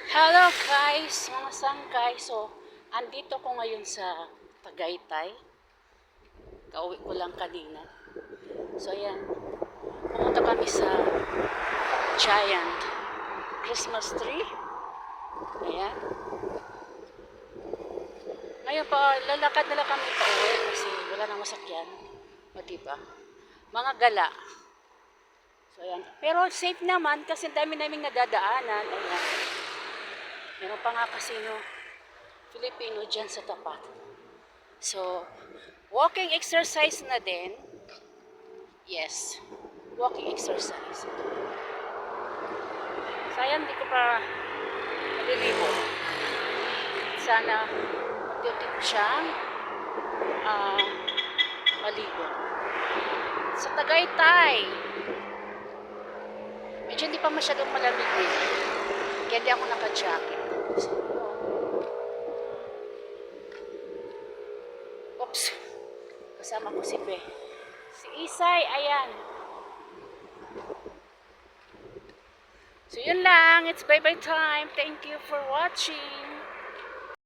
Hello guys, mga sangkay. So, andito ko ngayon sa Tagaytay. Kauwi ko lang kanina. So, ayan. Pumunta kami sa giant Christmas tree. Ayan. Ngayon pa, lalakad na lang kami pa uwi kasi wala nang masakyan. O, diba? Mga gala. So, ayan. Pero safe naman kasi dami naming nadadaanan. Ayan. Meron pa nga kasi Filipino dyan sa tapat. So, walking exercise na din. Yes, walking exercise. Sayang di ko pa maliligo. Sana unti-unti ko siyang maligo. Sa Tagaytay, medyo hindi pa masyadong malamig din. Kaya di ako naka-jacket. So, oops, kasama ko si Be. Si Isay, ayan. So yun lang, it's bye-bye time. Thank you for watching.